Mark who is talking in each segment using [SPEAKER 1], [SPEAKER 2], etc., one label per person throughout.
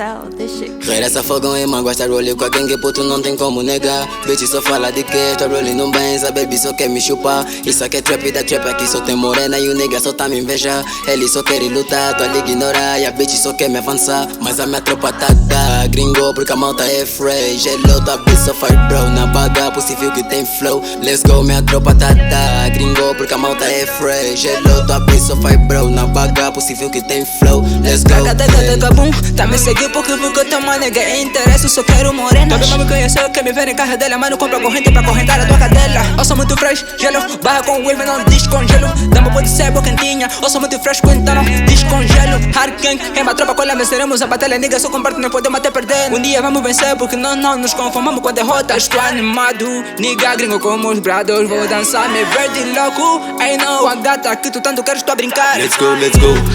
[SPEAKER 1] Regressa fogão e man, gosta rolê com alguém que puto não tem como negar. Bitch só fala de que tô rolling bem, essa baby só quer me chupar. Isso aqui é trap da trap, aqui só tem morena e o nega só tá me invejar. Ele só quer lutar, tô ali ignorar e a bitch só quer me avançar. Mas a minha tropa tá gringo porque a malta é fresh. Hello, tua bitch só faz bro, na baga possível que tem flow. Let's go, minha tropa tá gringo porque a malta é fresh. Hello, tua bitch só faz bro, na baga possível que tem flow. Let's go.
[SPEAKER 2] Boom, tá me seguindo porque viu que eu tenho uma nega é interesse, eu só quero morena. Todo mundo me conheceu, quer me ver em casa dela, mano, compra corrente pra correntar a tua cadela. Eu sou muito fresh, gelo, barra com wave, não descongelo. Dama pode ser boa quentinha, eu sou muito fresh, então não descongelo. Hard gang, em uma tropa cola, venceremos a batalha, nigga, só comparte, não podemos até perder. Um dia vamos vencer, porque não nos conformamos com a derrota. Estou animado, nigga, gringo como os brados, vou dançar, me ver de louco. I know a gata que tu tanto queres, tô a brincar.
[SPEAKER 3] Let's go,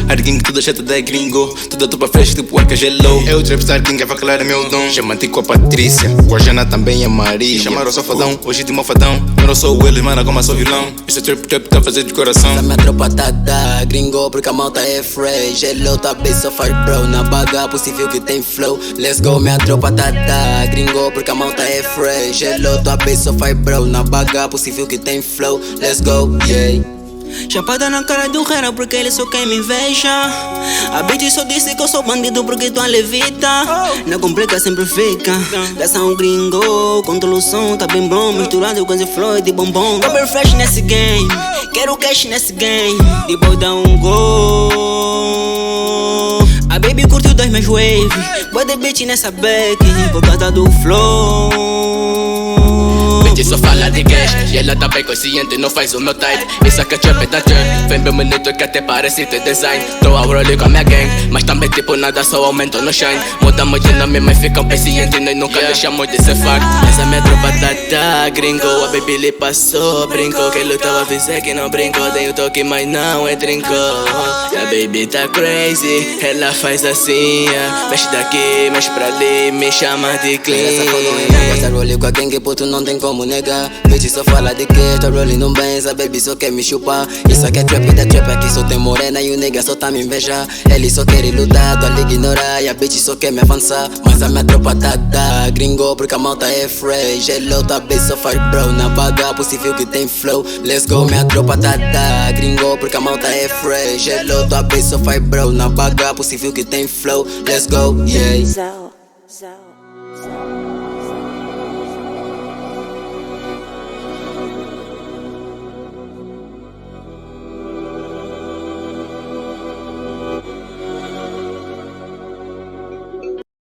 [SPEAKER 3] hard gang, toda chata da gringo, toda tropa fresh, tipo arca gelo. Eu trapstar king, a faca é meu dom. Chama-te com a Patrícia, Guajana também é Maria. Chamaram o safadão, hoje de malfadão. Eu não sou eles, mano, como eu sou vilão. Isso é trap, tá a fazer de coração.
[SPEAKER 1] Essa minha tropa tá gringo porque a malta é fresh. Hello, tua bitch só faz bro, na baga possível que tem flow. Let's go, minha tropa tá gringo porque a malta é fresh. Hello, tua bitch só faz bro, na baga possível que tem flow. Let's go, yeah.
[SPEAKER 2] Chapada na cara do cara porque ele só quer me inveja. A bitch só disse que eu sou bandido porque tu a levita. Na complica sempre fica. Dessa um gringo, controlo o som, tá bem bom. Misturado com esse flow de bombom. Rubber fresh nesse game, quero cash nesse game. Depois dá um gol. A baby curtiu das minhas waves, boa de bitch nessa back por causa do flow.
[SPEAKER 3] Só fala de cash, e ela tá bem consciente, não faz o meu type. Isso aqui é trap da trap, vem bem bonito que até parece ter design. Tô a rolê com a minha gang, mas também tipo nada, só aumento no shine. Mudamos de nome, mas ficam pacientes, nós nunca deixamos de ser fact. Mas a minha tropa tá gringo, a baby lhe passou, brincou. Que ele tava avisando que não brincou, dei o toque, mas não é trincou. A baby tá crazy, ela faz assim, mexe daqui, mexe pra ali, me chama de clean.
[SPEAKER 1] Essa fogão e man, gosta rolê com alguém que puto não tem como negar. Bitch só fala de que tô rolling bem, essa baby só quer me chupar. Isso aqui é trap da trap, aqui só tem morena e o nega só tá me invejar. Ele só quer lutar, tô ali ignorar e a bitch só quer me avançar. Mas a minha tropa tá gringo porque a malta é fresh. Hello, tua bitch só faz bro, na baga possível que tem flow. Let's go, minha tropa tá gringo porque a malta é fresh. Hello, tua bitch só faz bro, na baga possível que tem flow. Let's go, yeah.